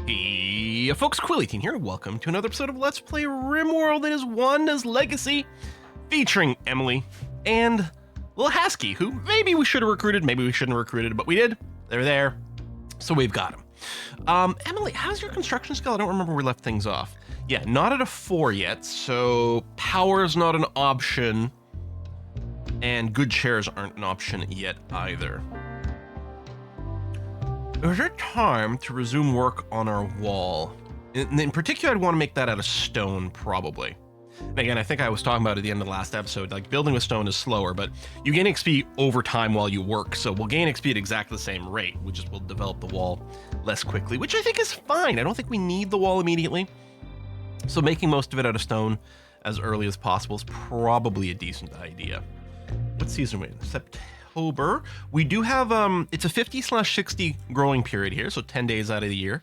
Hey folks, Quilly18 here. Welcome to another episode of Let's Play RimWorld. It is Wanda's Legacy, featuring Emily and Little Husky, who maybe we should have recruited, maybe we shouldn't have recruited, but we did. They're there, so we've got them. Emily, how's your construction skill? I don't remember where we left things off. Yeah, not at a 4 yet, so power's not an option, and good chairs aren't an option yet either. Is it time to resume work on our wall? In particular, I'd want to make that out of stone, probably. And again, I think I was talking about at the end of the last episode, like building with stone is slower, but you gain XP over time while you work, so we'll gain XP at exactly the same rate. We just will develop the wall less quickly, which I think is fine. I don't think we need the wall immediately. So making most of it out of stone as early as possible is probably a decent idea. What season are we in? October. We do have it's a 50/60 growing period here, so 10 days out of the year.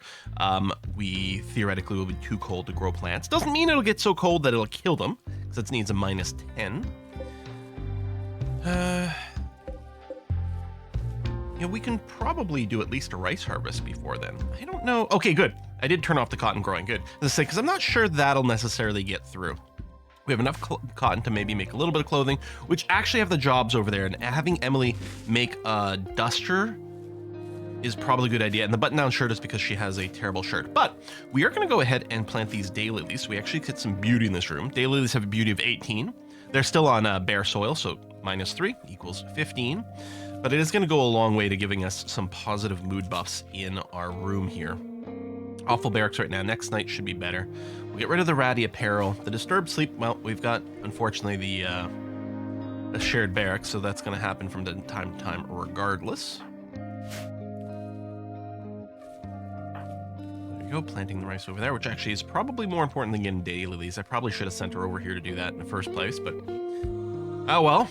We theoretically will be too cold to grow plants. Doesn't mean it'll get so cold that it'll kill them, because it needs a -10. Yeah, we can probably do at least a rice harvest before then. I don't know. Okay, good. I did turn off the cotton growing. Good. Let's say, because I'm not sure that'll necessarily get through. We have enough cotton to maybe make a little bit of clothing, which actually have the jobs over there, and having Emily make a duster is probably a good idea. And the button-down shirt is because she has a terrible shirt. But we are going to go ahead and plant these daylilies, so we actually get some beauty in this room. Daylilies have a beauty of 18. They're still on bare soil, so -3 equals 15. But it is going to go a long way to giving us some positive mood buffs in our room here. Awful barracks right now. Next night should be better. We'll get rid of the ratty apparel. The disturbed sleep, well, we've got, unfortunately, the shared barracks, so that's going to happen from time to time regardless. There you go, planting the rice over there, which actually is probably more important than getting daylilies. I probably should have sent her over here to do that in the first place, but oh well.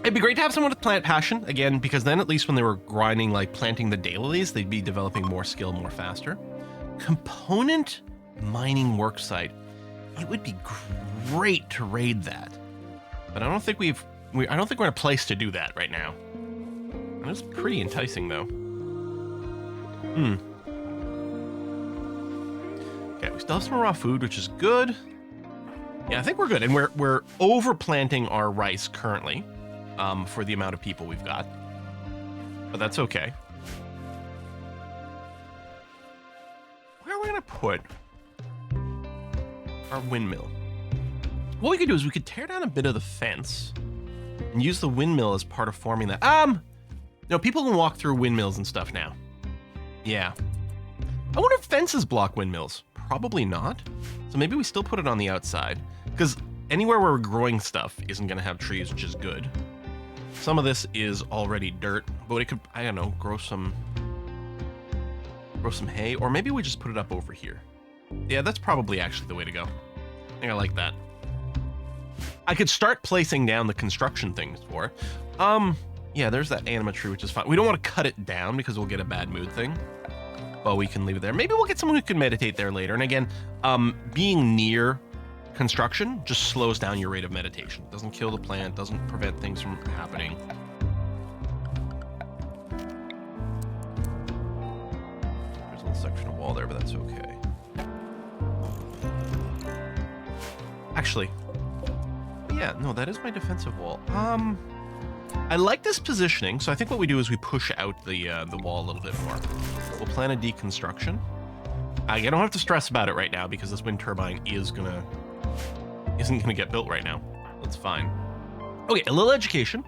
It'd be great to have someone with plant passion, again, because then at least when they were grinding, like planting the daylilies, they'd be developing more skill more faster. Component mining worksite. It would be great to raid that, but I don't think I don't think we're in a place to do that right now. It's pretty enticing though. Okay, we still have some raw food, which is good. Yeah, I think we're good, and we're overplanting our rice currently, for the amount of people we've got, but that's okay. Where are we gonna put our windmill? What we could do is we could tear down a bit of the fence and use the windmill as part of forming that. No, people can walk through windmills and stuff now. Yeah. I wonder if fences block windmills. Probably not. So maybe we still put it on the outside, because anywhere where we're growing stuff isn't gonna have trees, which is good. Some of this is already dirt, but it could, I don't know, grow some hay, or maybe we just put it up over here. Yeah, that's probably actually the way to go. I think I like that. I could start placing down the construction things for it. Yeah, there's that anima tree, which is fine. We don't want to cut it down because we'll get a bad mood thing, but we can leave it there. Maybe we'll get someone who can meditate there later. And again, being near construction just slows down your rate of meditation. Doesn't kill the plant, doesn't prevent things from happening. There's a little section of wall there, but that's okay. Actually, yeah, no, that is my defensive wall. I like this positioning, so I think what we do is we push out the wall a little bit more. We'll plan a deconstruction. I don't have to stress about it right now because this wind turbine isn't gonna get built right now. That's fine. Okay, a little education.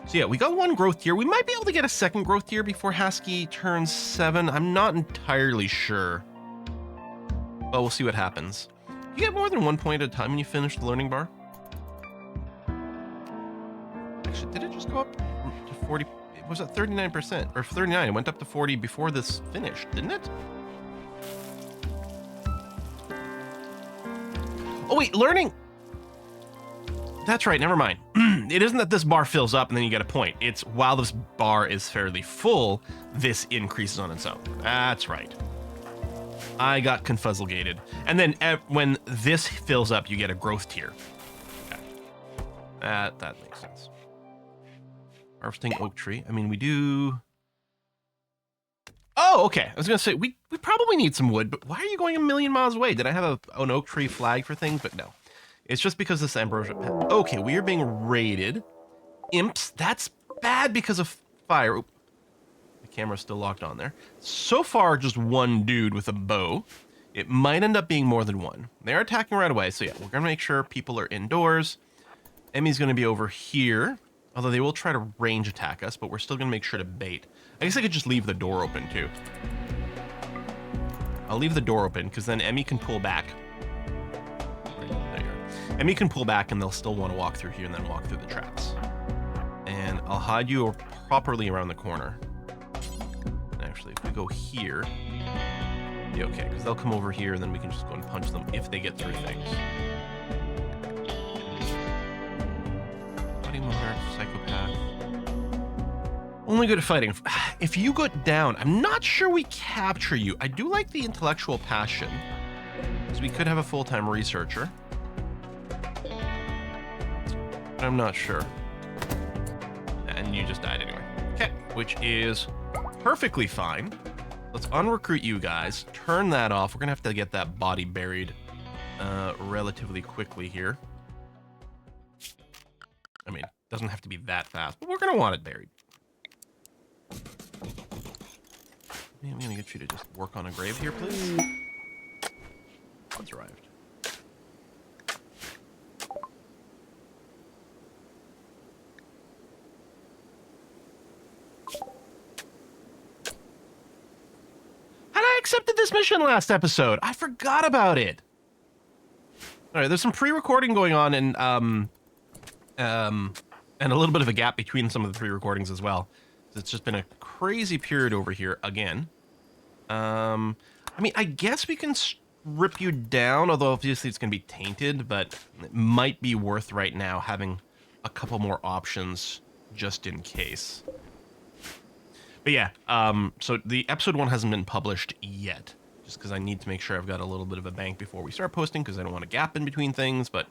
So yeah, we got 1 growth tier. We might be able to get a 2nd growth tier before Husky turns 7. I'm not entirely sure, but we'll see what happens. You get more than 1 point at a time when you finish the learning bar. Actually, did it just go up to 40? It was at 39%, or 39. It went up to 40 before this finished, didn't it? Oh wait, learning. That's right, never mind. It isn't that this bar fills up and then you get a point. It's while this bar is fairly full, this increases on its own. That's right. I got confuzzlegated. And then when this fills up, you get a growth tier. Okay. That makes sense. Harvesting oak tree. I mean, we do... Oh! Oh, okay. I was going to say, we probably need some wood, but why are you going a million miles away? Did I have an oak tree flag for things? But no. It's just because this ambrosia... Okay, we are being raided. Imps, that's bad because of fire. Oop. The camera's still locked on there. So far, just one dude with a bow. It might end up being more than one. They're attacking right away, so yeah, we're going to make sure people are indoors. Emmy's going to be over here, although they will try to range attack us, but we're still going to make sure to bait. I guess I could just leave the door open, too. I'll leave the door open, because then Emmy can pull back. There you go. Emmy can pull back, and they'll still want to walk through here and then walk through the traps. And I'll hide you properly around the corner. Actually, if we go here... Yeah, okay, because they'll come over here, and then we can just go and punch them if they get through things. Body monarch, psychopath. Only good at fighting. If you go down, I'm not sure we capture you. I do like the intellectual passion, because we could have a full-time researcher. But I'm not sure. And you just died anyway. Okay, which is perfectly fine. Let's unrecruit you guys. Turn that off. We're going to have to get that body buried relatively quickly here. I mean, it doesn't have to be that fast, but we're going to want it buried. I'm going to get you to just work on a grave here, please. It's arrived. Accepted this mission last episode. I forgot about it. All right, there's some pre-recording going on and a little bit of a gap between some of the pre-recordings as well. It's just been a crazy period over here again. I mean, I guess we can strip you down, although obviously it's going to be tainted, but it might be worth right now having a couple more options just in case. But yeah, so the episode 1 hasn't been published yet, just because I need to make sure I've got a little bit of a bank before we start posting, because I don't want a gap in between things, but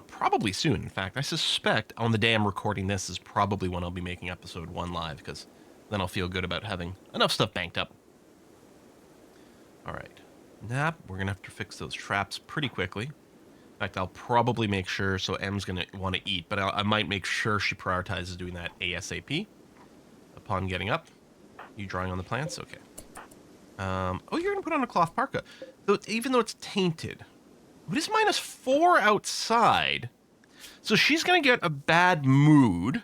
probably soon. In fact, I suspect on the day I'm recording this is probably when I'll be making episode 1 live, because then I'll feel good about having enough stuff banked up. All right, nap, we're going to have to fix those traps pretty quickly. In fact, I'll probably make sure, so M's going to want to eat, but I might make sure she prioritizes doing that ASAP. Upon getting up. You drawing on the plants? Okay. Oh, you're going to put on a cloth parka. Though, even though it's tainted. It is -4 outside. So she's going to get a bad mood.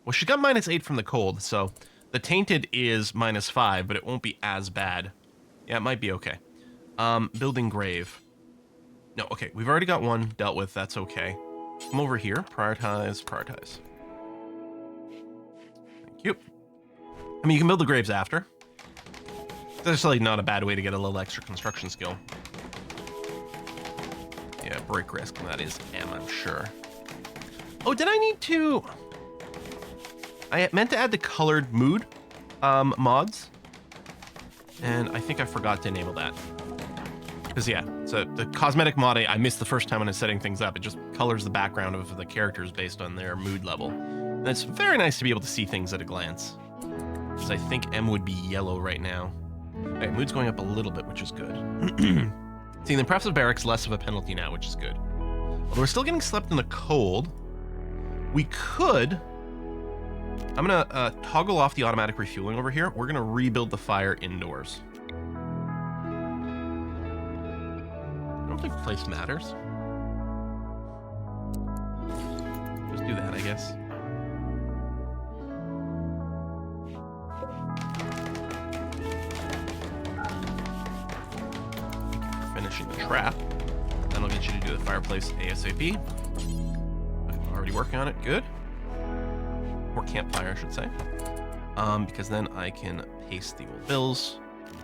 Well, she got -8 from the cold, so the tainted is -5, but it won't be as bad. Yeah, it might be okay. Building grave. No, okay. We've already got one dealt with. That's okay. Come over here. Prioritize. Prioritize. Thank you. I mean, you can build the graves after. That's like not a bad way to get a little extra construction skill. Yeah, break risk, and that is M, I'm sure. Oh, did I need to... I meant to add the colored mood mods. And I think I forgot to enable that. Because, yeah, so the cosmetic mod I missed the first time when I was setting things up. It just colors the background of the characters based on their mood level. And it's very nice to be able to see things at a glance. Because I think M would be yellow right now. Alright, mood's going up a little bit, which is good. See, the impressive barracks, less of a penalty now, which is good. Although we're still getting slept in the cold. We could... I'm going to toggle off the automatic refueling over here. We're going to rebuild the fire indoors. I don't think place matters. Just do that, I guess. Finishing the trap. Then I'll get you to do the fireplace ASAP. I'm already working on it. Good. Or campfire, I should say. Because then I can paste the old bills.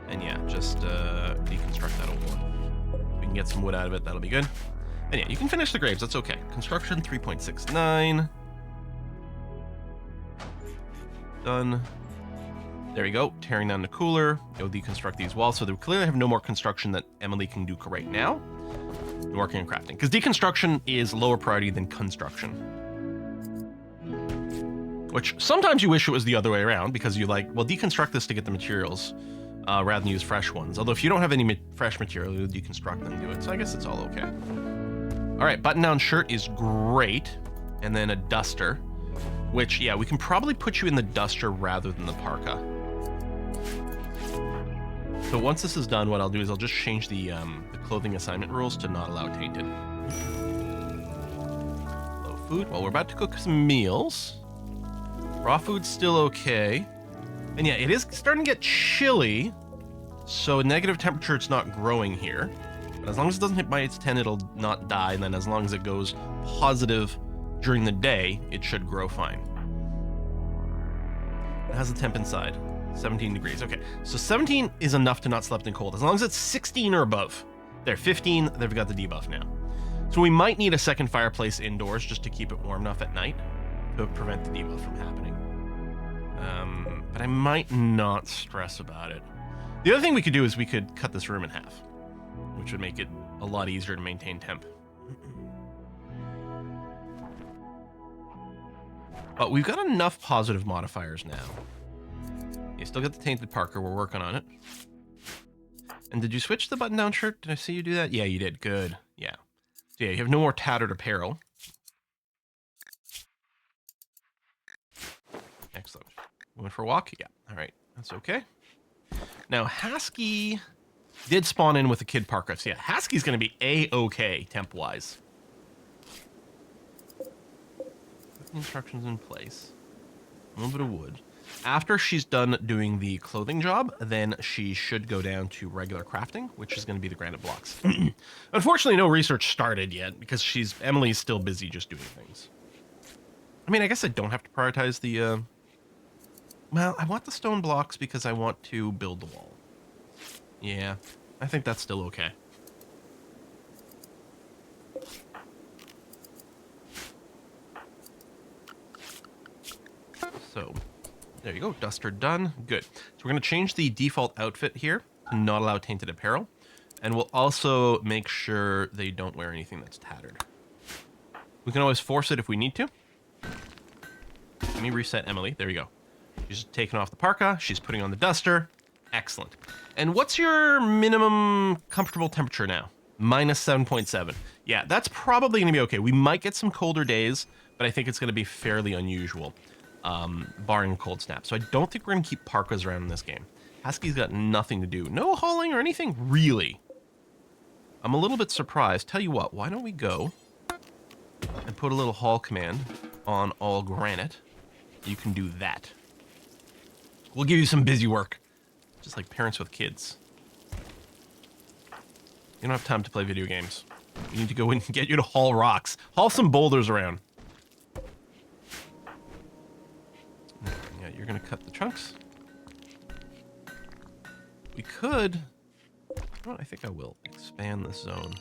And yeah, just deconstruct that old one. We can get some wood out of it. That'll be good. And yeah, you can finish the graves. That's okay. Construction 3.69. Done. There you go. Tearing down the cooler. It'll deconstruct these walls. So they clearly have no more construction that Emily can do right now. We're working on crafting. Because deconstruction is lower priority than construction. which sometimes you wish it was the other way around because you like, well, deconstruct this to get the materials rather than use fresh ones. Although if you don't have any fresh material, you deconstruct them and do it. So I guess it's all okay. All right, button-down shirt is great. And then a duster, which, yeah, we can probably put you in the duster rather than the parka. So once this is done, what I'll do is I'll just change the clothing assignment rules to not allow tainted. Low food. Well, we're about to cook some meals. Raw food's still okay. And yeah, it is starting to get chilly. So negative temperature, it's not growing here. But as long as it doesn't hit by its 10, it'll not die. And then as long as it goes positive during the day, it should grow fine. It has a temp inside. 17 degrees. Okay, so 17 is enough to not sleep in cold. As long as it's 16 or above. There, 15, they've got the debuff now. So we might need a second fireplace indoors just to keep it warm enough at night to prevent the debuff from happening. But I might not stress about it. The other thing we could do is we could cut this room in half, which would make it a lot easier to maintain temp. But we've got enough positive modifiers now. You still got the tainted Parker. We're working on it. And did you switch the button-down shirt? Did I see you do that? Yeah, you did. Good. Yeah. So yeah, you have no more tattered apparel. Excellent. Going for a walk? Yeah. All right. That's okay. Now, Husky did spawn in with the kid Parker. So yeah, Husky's going to be A-okay temp-wise. Instructions in place. A little bit of wood. After she's done doing the clothing job, then she should go down to regular crafting, which is going to be the granite blocks. Unfortunately, no research started yet because Emily's still busy just doing things. I mean, I guess I don't have to prioritize the, well, I want the stone blocks because I want to build the wall. Yeah, I think that's still okay. So, there you go, duster done. Good. So we're going to change the default outfit here to not allow tainted apparel. And we'll also make sure they don't wear anything that's tattered. We can always force it if we need to. Let me reset Emily. There you go. She's taking off the parka. She's putting on the duster. Excellent. And what's your minimum comfortable temperature now? Minus 7.7. Yeah, that's probably going to be okay. We might get some colder days, but I think it's going to be fairly unusual, barring a cold snap. So I don't think we're going to keep parkas around in this game. Husky's got nothing to do. No hauling or anything, really. I'm a little bit surprised. Tell you what, why don't we go and put a little haul command on all granite. You can do that. We'll give you some busy work. Just like parents with kids. You don't have time to play video games. We need to go in and get you to haul rocks. Haul some boulders around. Yeah, you're going to cut the chunks. We could... You know what, I think I will expand the zone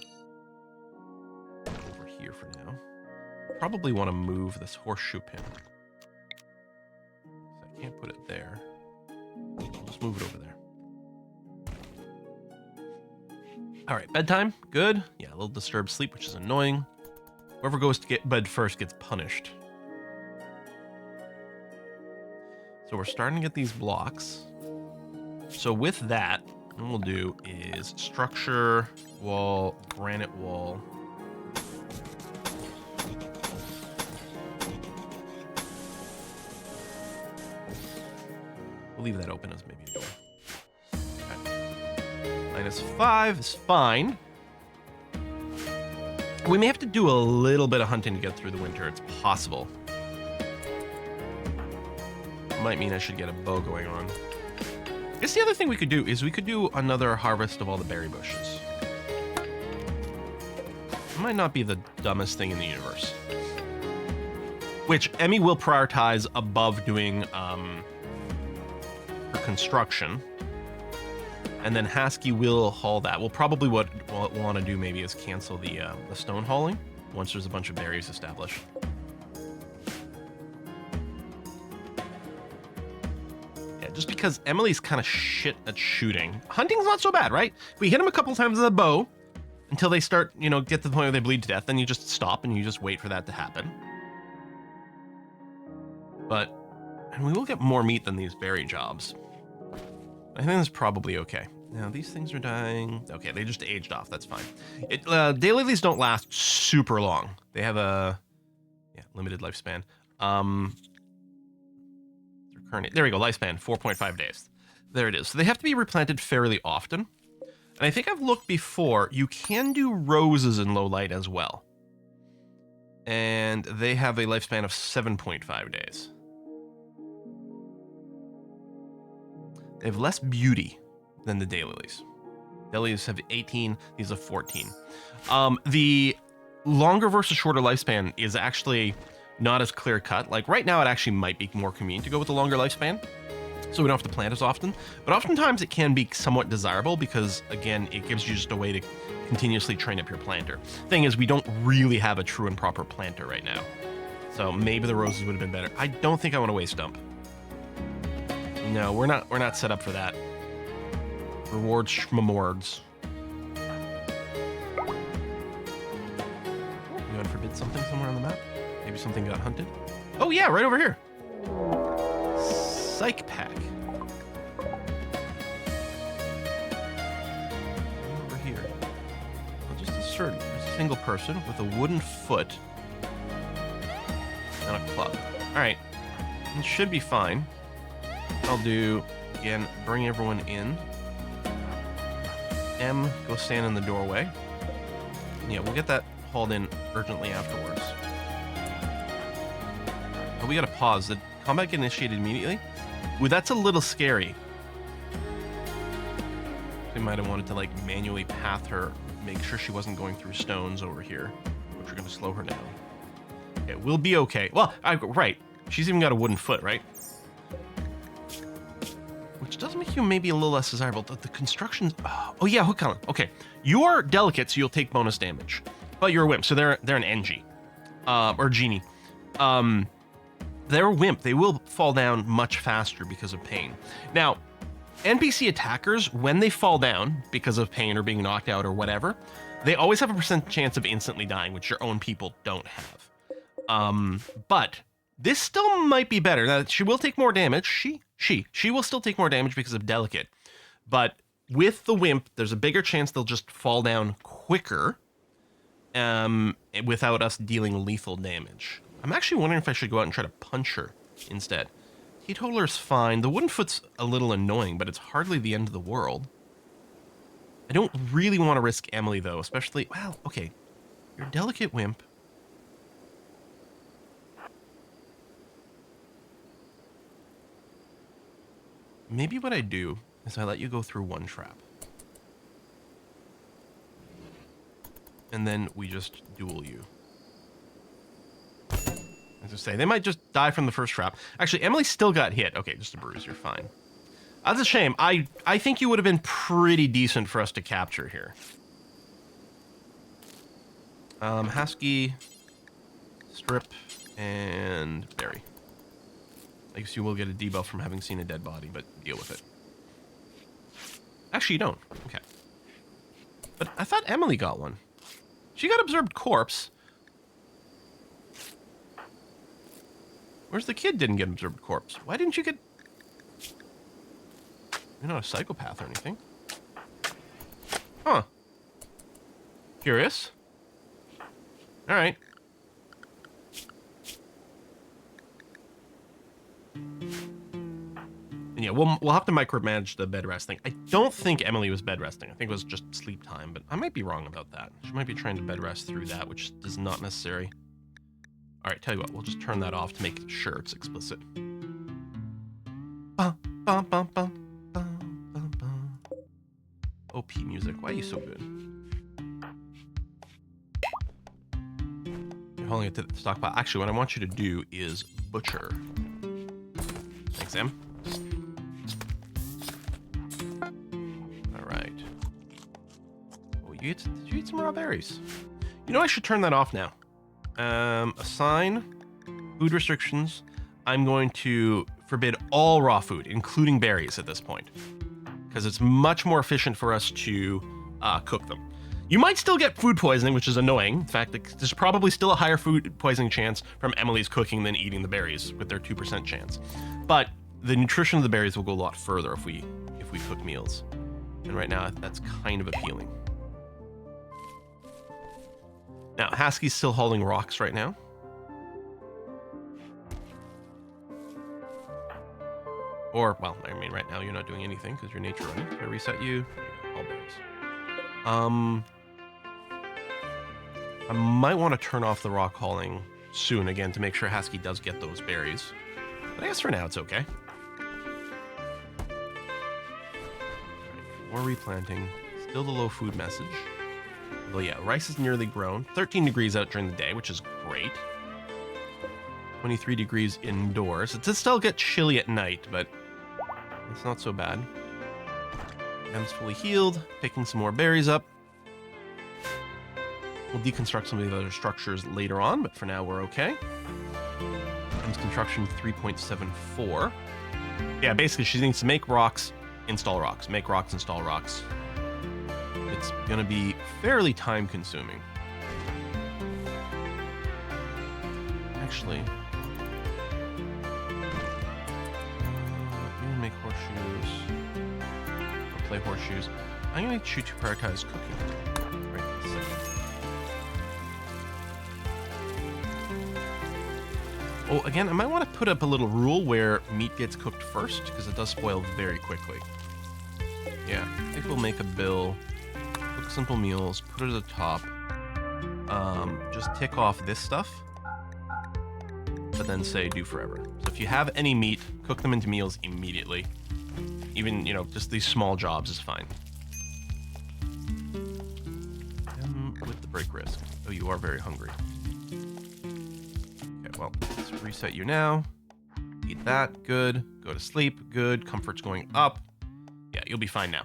over here for now. Probably want to move this horseshoe pin. So I can't put it there. I'll just move it over there. All right, bedtime, good. Yeah, a little disturbed sleep, which is annoying. Whoever goes to get bed first gets punished. So we're starting to get these blocks. So with that, what we'll do is structure, wall, granite wall. We'll leave that open as maybe a door. -5 is fine. We may have to do a little bit of hunting to get through the winter. It's possible. Might mean I should get a bow going on. I guess the other thing we could do is we could do another harvest of all the berry bushes. It might not be the dumbest thing in the universe. Which Emmy will prioritize above doing her construction. And then Husky will haul that. We'll probably what we'll want to do maybe is cancel the stone hauling once there's a bunch of berries established. Yeah, just because Emily's kind of shit at shooting. Hunting's not so bad, right? If we hit them a couple times with a bow until they start, you know, get to the point where they bleed to death, then you just stop and you just wait for that to happen. But And we will get more meat than these berry jobs. I think that's probably okay. Now, these things are dying. Okay, they just aged off. That's fine. Daylilies don't last super long. They have a limited lifespan. There we go, lifespan, 4.5 days. There it is. So they have to be replanted fairly often. And I think I've looked before. You can do roses in low light as well. And they have a lifespan of 7.5 days. They have less beauty than the daylilies. Daylilies have 18, these have 14. The longer versus shorter lifespan is actually not as clear cut. Like right now, it actually might be more convenient to go with the longer lifespan, so we don't have to plant as often. But oftentimes it can be somewhat desirable because, again, it gives you just a way to continuously train up your planter. Thing is, we don't really have a true and proper planter right now. So maybe the roses would have been better. I don't think I want to waste dump. No, we're not set up for that. Rewards schmamords. You want to forbid something somewhere on the map? Maybe something got hunted? Oh yeah, right over here. Psych pack. Over here. I'll just assert it. There's a single person with a wooden foot and a club. All right, it should be fine. I'll do, again, bring everyone in. M, go stand in the doorway. Yeah, we'll get that hauled in urgently afterwards. Oh, we gotta pause. Did combat get initiated immediately? Ooh, that's a little scary. They might have wanted to, like, manually path her, make sure she wasn't going through stones over here, which are gonna slow her down. Okay, we'll be okay. Well, right. She's even got a wooden foot, right? Which does make you maybe a little less desirable. The construction's... Oh, yeah, hook column. Okay. You are delicate, so you'll take bonus damage. But you're a wimp, so they're an NG. Or genie. They're a wimp. They will fall down much faster because of pain. Now, NPC attackers, when they fall down because of pain or being knocked out or whatever, they always have a % chance of instantly dying, which your own people don't have. But this still might be better. Now, she will take more damage. She will still take more damage because of delicate. But with the wimp, there's a bigger chance they'll just fall down quicker without us dealing lethal damage. I'm actually wondering if I should go out and try to punch her instead. Teetotaler's fine. The wooden foot's a little annoying, but it's hardly the end of the world. I don't really want to risk Emily, though, especially... Well, okay. You're a delicate wimp. Maybe what I do is I let you go through one trap. And then we just duel you. As I say, they might just die from the first trap. Actually, Emily still got hit. Okay, just a bruise. You're fine. That's a shame. I think you would have been pretty decent for us to capture here. Husky, strip, and berry. I guess you will get a debuff from having seen a dead body, but deal with it. Actually, you don't. Okay. But I thought Emily got one. She got observed corpse. Where's the kid didn't get observed corpse? Why didn't you get... You're not a psychopath or anything. Huh. Curious. All right. And yeah, we'll have to micromanage the bed rest thing. I don't think Emily was bed resting. I think it was just sleep time, but I might be wrong about that. She might be trying to bed rest through that, which is not necessary. All right, tell you what, we'll just turn that off to make sure it's explicit. OP music, why are you so good? You're holding it to the stockpile. Actually, what I want you to do is butcher. Thanks, Em. All right. Oh, did you eat some raw berries? You know, I should turn that off now. Assign food restrictions. I'm going to forbid all raw food, including berries at this point, because it's much more efficient for us to cook them. You might still get food poisoning, which is annoying. In fact, there's probably still a higher food poisoning chance from Emily's cooking than eating the berries with their 2% chance. But the nutrition of the berries will go a lot further if we cook meals. And right now, that's kind of appealing. Now, Haskell's still hauling rocks right now. Or, well, I mean, right now you're not doing anything because you're nature running. Can I reset you? There you go, all berries. I might want to turn off the rock hauling soon again to make sure Haskell does get those berries. But I guess for now it's okay. More replanting. Still the low food message. Well, yeah, rice is nearly grown. 13 degrees out during the day, which is great. 23 degrees indoors. It does still get chilly at night, but it's not so bad. M's fully healed. Picking some more berries up. We'll deconstruct some of the other structures later on, but for now we're okay. M's construction 3.74. Yeah, basically she needs to make rocks, install rocks. Make rocks, install rocks. It's going to be fairly time consuming. Actually, I'm going to make horseshoes. Or play horseshoes. I'm going to make you to prioritize cooking. Right this second. Oh, again, I might want to put up a little rule where meat gets cooked first, because it does spoil very quickly. Yeah, I think we'll make a bill, cook simple meals, put it at the top, just tick off this stuff, but then say do forever. So if you have any meat, cook them into meals immediately. Even, you know, just these small jobs is fine. With the break risk. Oh, you are very hungry. Well, let's reset you now. Eat that. Good. Go to sleep. Good. Comfort's going up. Yeah, you'll be fine now.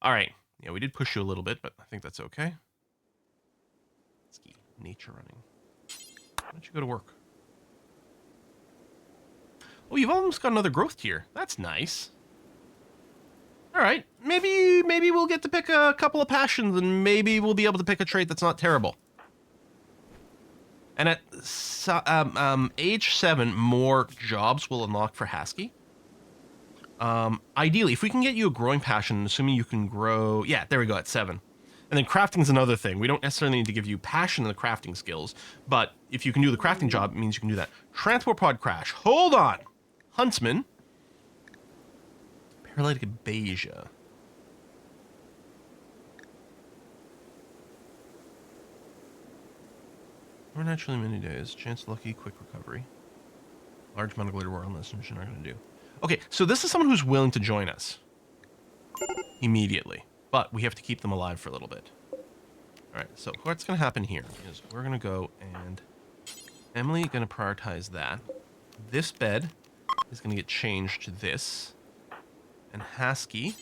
All right. Yeah, we did push you a little bit, but I think that's okay. Nature running. Why don't you go to work? Oh, you've almost got another growth tier. That's nice. All right. Maybe we'll get to pick a couple of passions, and maybe we'll be able to pick a trait that's not terrible. And at age 7, more jobs will unlock for Haskell. Ideally, if we can get you a growing passion, assuming you can grow... Yeah, there we go, at 7. And then crafting is another thing. We don't necessarily need to give you passion in the crafting skills, but if you can do the crafting job, it means you can do that. Transport pod crash. Hold on! Huntsman. Paralytic abasia. More naturally many days. Chance lucky, quick recovery. Large amount of glitter war on this, which you're not going to do. Okay, so this is someone who's willing to join us. Immediately. But we have to keep them alive for a little bit. Alright, so what's going to happen here is we're going to go and... Emily going to prioritize that. This bed is going to get changed to this. And Haskell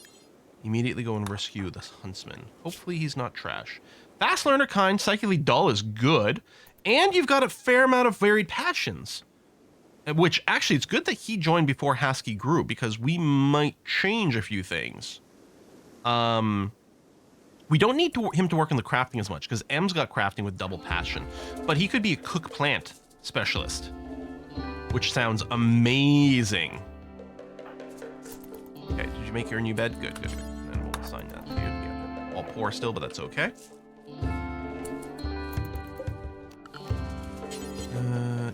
immediately go and rescue this huntsman. Hopefully he's not trash. Fast learner, kind, psychically dull is good. And you've got a fair amount of varied passions. Which, actually, it's good that he joined before Haskell grew, because we might change a few things. We don't need him to work on the crafting as much, because M's got crafting with double passion. But he could be a cook plant specialist, which sounds amazing. Okay, did you make your new bed? Good, good. And we'll assign that to you. Yeah, they're all poor still, but that's okay.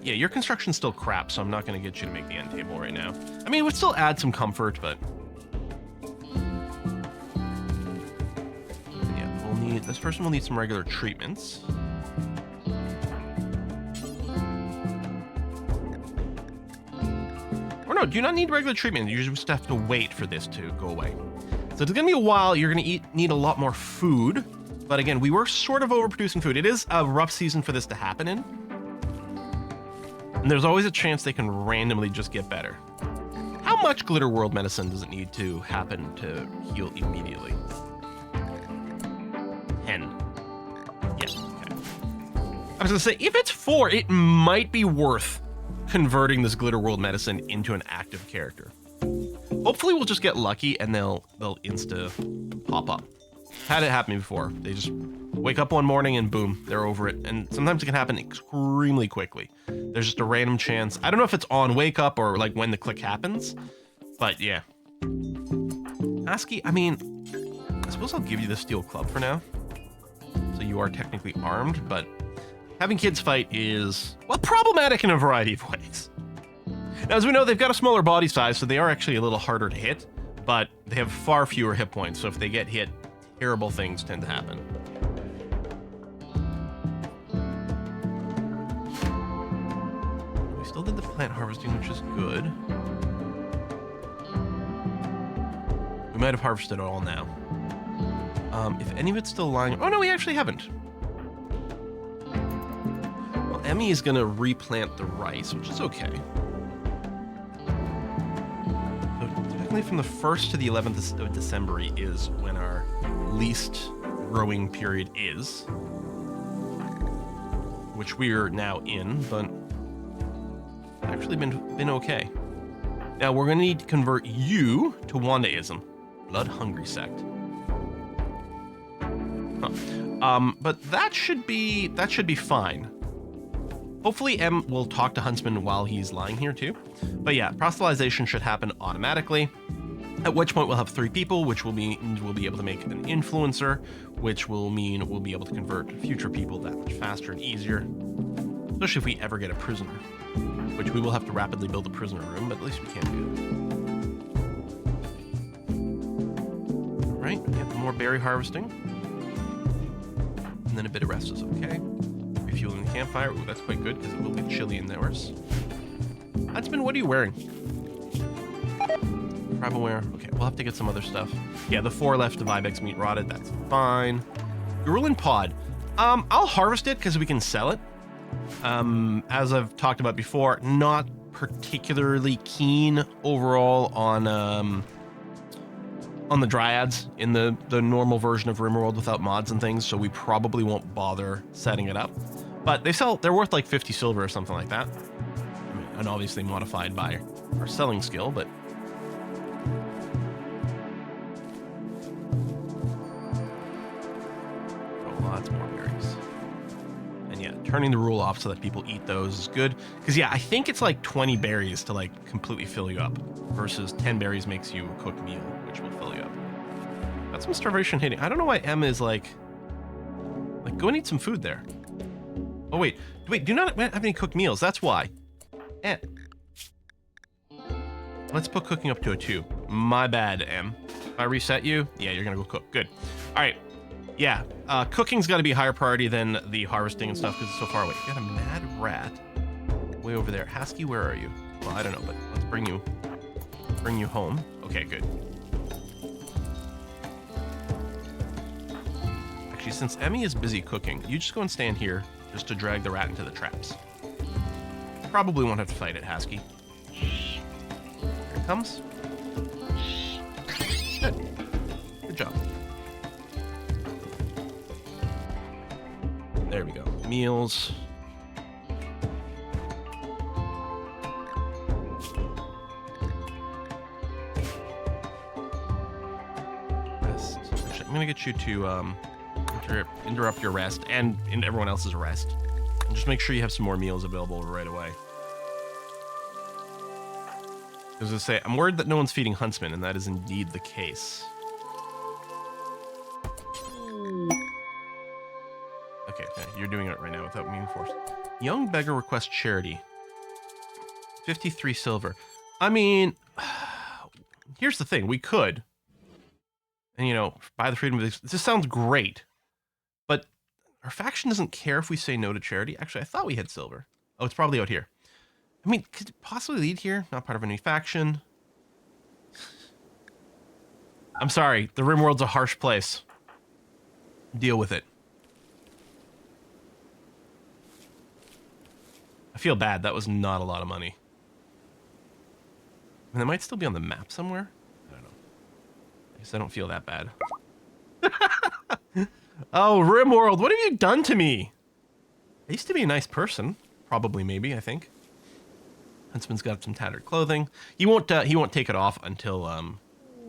Yeah, your construction's still crap, so I'm not going to get you to make the end table right now. I mean, it would still add some comfort, but... Yeah, we'll need... This person will need some regular treatments. Or no, do you not need regular treatment? You just have to wait for this to go away. So it's going to be a while. You're going to need a lot more food. But again, we were sort of overproducing food. It is a rough season for this to happen in. And there's always a chance they can randomly just get better. How much Glitter World medicine does it need to happen to heal immediately? 10. Yeah, okay. I was gonna say, if it's 4, it might be worth converting this Glitter World medicine into an active character. Hopefully we'll just get lucky and they'll insta pop up. Had it happen before. They just wake up one morning and boom, they're over it. And sometimes it can happen extremely quickly. There's just a random chance. I don't know if it's on wake up or like when the click happens, but yeah. ASCII, I mean, I suppose I'll give you the steel club for now. So you are technically armed, but having kids fight is, well, problematic in a variety of ways. Now, as we know, they've got a smaller body size, so they are actually a little harder to hit, but they have far fewer hit points. So if they get hit, terrible things tend to happen. We still did the plant harvesting, which is good. We might have harvested it all now. If any of it's still lying... Oh, no, we actually haven't. Well, Emmy is going to replant the rice, which is okay. So technically from the 1st to the 11th of December is when our least growing period is. Which we're now in, but actually been okay. Now, we're going to need to convert you to Wandaism. Blood-hungry sect. But that should be fine. Hopefully M will talk to Huntsman while he's lying here too. But yeah, proselytization should happen automatically. At which point we'll have 3 people, which will mean we'll be able to make an influencer, which will mean we'll be able to convert future people that much faster and easier. Especially if we ever get a prisoner, which we will have to rapidly build a prisoner room, but at least we can do it. All right, we have more berry harvesting. And then a bit of rest is okay. Refueling the campfire. Ooh, that's quite good because it will be chilly indoors. Huntsman, what are you wearing? Tribal wear. Okay, we'll have to get some other stuff. Yeah, the 4 left of Ibex meat rotted. That's fine. Gorillan pod. I'll harvest it because we can sell it. As I've talked about before, not particularly keen overall on the dryads in the normal version of RimWorld without mods and things, so we probably won't bother setting it up. But they're worth like 50 silver or something like that. I mean, and obviously modified by our selling skill, but oh, lots more berries. And yeah, turning the rule off so that people eat those is good. Because yeah, I think it's like 20 berries to like completely fill you up versus 10 berries makes you a cooked meal, which will fill you up. Got some starvation hitting. I don't know why M is like go and eat some food there. Oh wait, do not have any cooked meals. That's why. Eh. Let's put cooking up to a 2. My bad, M. If I reset you, yeah, you're gonna go cook. Good. All right. Yeah, cooking's got to be a higher priority than the harvesting and stuff because it's so far away. You got a mad rat way over there. Husky, where are you? Well, I don't know, but let's bring you home. Okay, good. Actually, since Emmy is busy cooking, you just go and stand here just to drag the rat into the traps. Probably won't have to fight it, Husky. Here it comes. Good. Good job. There we go. Meals. Rest. Actually, I'm gonna get you to interrupt your rest and everyone else's rest. And just make sure you have some more meals available right away. As I say, I'm worried that no one's feeding Huntsman, and that is indeed the case. Okay, you're doing it right now without being forced. Young beggar requests charity. 53 silver. I mean, here's the thing. We could. And, you know, buy the freedom of this sounds great. But our faction doesn't care if we say no to charity. Actually, I thought we had silver. Oh, it's probably out here. I mean, could it possibly lead here? Not part of any faction. I'm sorry. The RimWorld's a harsh place. Deal with it. I feel bad. That was not a lot of money. And they might still be on the map somewhere. I don't know. I guess I don't feel that bad. Oh, RimWorld, what have you done to me? I used to be a nice person. Probably, maybe, I think. Huntsman's got some tattered clothing. He won't take it off until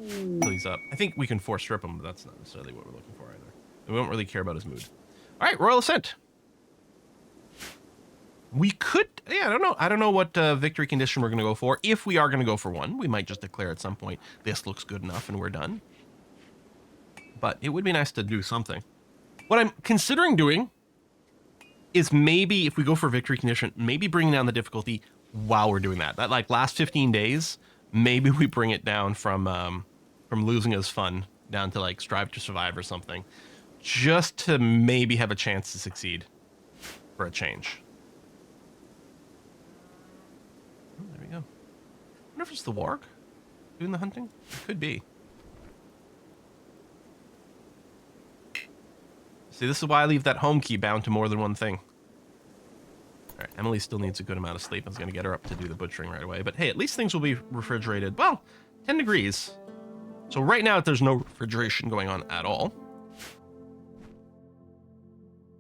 until he's up. I think we can force strip him, but that's not necessarily what we're looking for either. We don't really care about his mood. All right, Royal Ascent. We could, yeah, I don't know what victory condition we're going to go for. If we are going to go for one, we might just declare at some point, this looks good enough and we're done. But it would be nice to do something. What I'm considering doing is maybe if we go for victory condition, maybe bringing down the difficulty while we're doing that. That like last 15 days, maybe we bring it down from losing is fun down to like strive to survive or something, just to maybe have a chance to succeed for a change. Oh, there we go. I wonder if it's the warg doing the hunting. It could be. See, this is why I leave that home key bound to more than one thing. All right, Emily still needs a good amount of sleep. I was going to get her up to do the butchering right away. But hey, at least things will be refrigerated. Well, 10 degrees. So right now, there's no refrigeration going on at all.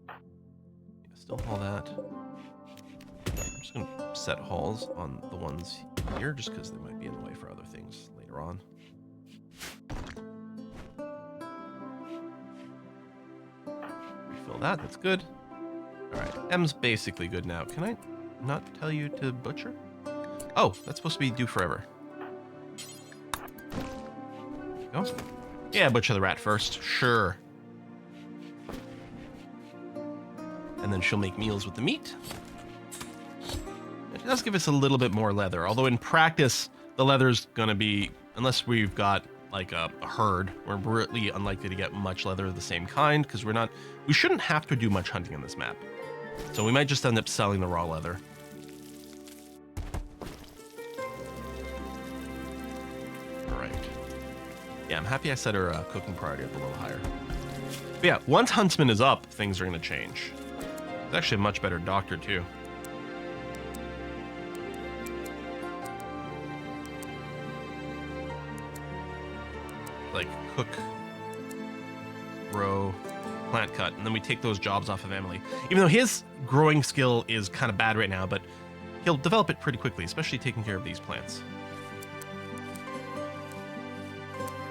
Yeah, still haul that. I'm just going to set hauls on the ones here, just because they might be in the way for other things later on. Refill that, that's good. All right, M's basically good now. Can I not tell you to butcher? Oh, that's supposed to be do forever. There you go. Yeah, butcher the rat first, sure. And then she'll make meals with the meat. It does give us a little bit more leather, although in practice, the leather's gonna be, unless we've got like a herd, we're really unlikely to get much leather of the same kind, because we shouldn't have to do much hunting on this map. So we might just end up selling the raw leather. All right. Yeah, I'm happy I set her cooking priority up a little higher. But yeah, once Huntsman is up, things are going to change. He's actually a much better doctor, too. Like, cook, grow, plant cut, and then we take those jobs off of Emily. Even though his growing skill is kind of bad right now, but he'll develop it pretty quickly, especially taking care of these plants.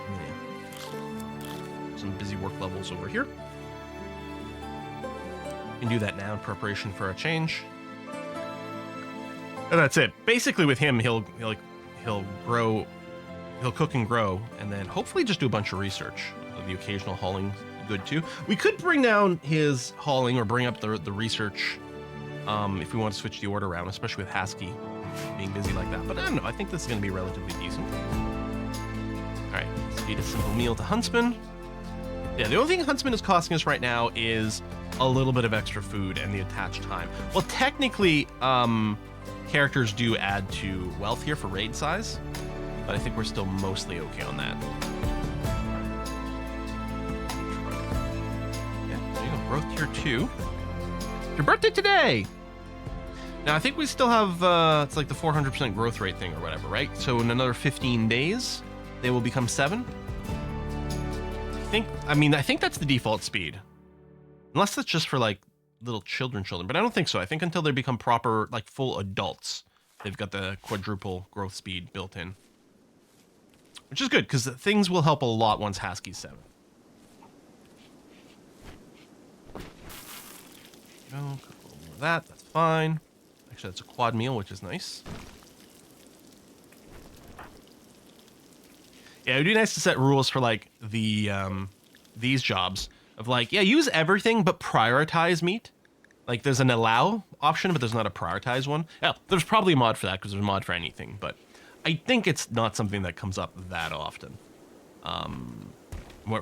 Yeah. Some busy work levels over here. We can do that now in preparation for a change. And that's it. Basically with him, he'll grow, he'll cook and grow, and then hopefully just do a bunch of research. The occasional hauling good too. We could bring down his hauling or bring up the research if we want to switch the order around, especially with Haskell being busy like that. But I don't know. I think this is going to be relatively decent. All right, let's feed a simple meal to Huntsman. Yeah, the only thing Huntsman is costing us right now is a little bit of extra food and the attached time. Well, technically, characters do add to wealth here for raid size, but I think we're still mostly okay on that. Growth tier 2. Your birthday today! Now, I think we still have, it's like the 400% growth rate thing or whatever, right? So in another 15 days, they will become 7. I think that's the default speed. Unless that's just for, like, little children, but I don't think so. I think until they become proper, like, full adults, they've got the quadruple growth speed built in. Which is good, because things will help a lot once Haskell's 7. Cook a little more of that. That's fine. Actually, that's a quad meal, which is nice. Yeah, it'd be nice to set rules for like the these jobs of like, yeah, use everything but prioritize meat. Like there's an allow option, but there's not a prioritize one. Yeah, there's probably a mod for that because there's a mod for anything, but I think it's not something that comes up that often.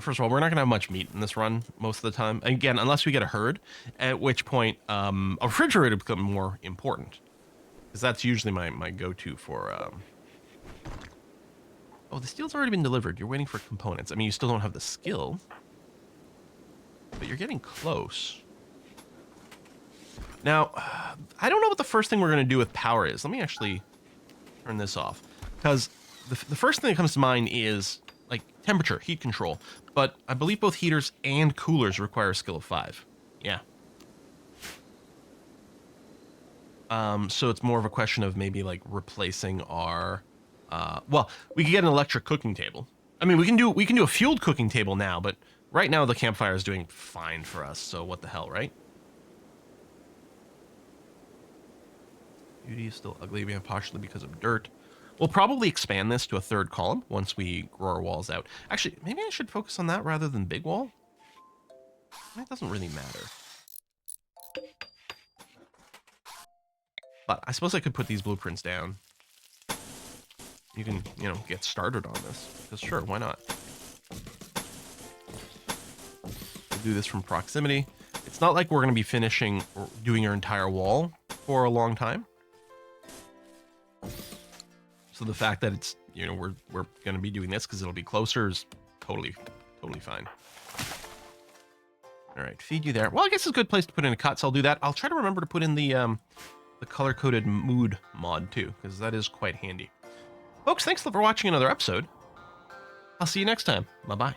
First of all, we're not going to have much meat in this run most of the time. Again, unless we get a herd, at which point a refrigerator will become more important. Because that's usually my go-to for... Oh, the steel's already been delivered. You're waiting for components. I mean, you still don't have the skill. But you're getting close. Now, I don't know what the first thing we're going to do with power is. Let me actually turn this off. Because the first thing that comes to mind is... like temperature, heat control, but I believe both heaters and coolers require a skill of 5. Yeah. So it's more of a question of maybe like replacing our, well, we could get an electric cooking table I mean, we can do a fueled cooking table now, but right now the campfire is doing fine for us. So what the hell, right? Beauty is still ugly, partially because of dirt. We'll probably expand this to a third column once we grow our walls out. Actually, maybe I should focus on that rather than big wall. It doesn't really matter. But I suppose I could put these blueprints down. You can, you know, get started on this. Because sure, why not? We'll do this from proximity. It's not like we're going to be finishing or doing our entire wall for a long time. So the fact that it's, you know, we're going to be doing this because it'll be closer is totally fine. All right, feed you there. Well, I guess it's a good place to put in a cut, so I'll do that. I'll try to remember to put in the color-coded mood mod too, because that is quite handy. Folks, thanks for watching another episode. I'll see you next time. Bye-bye.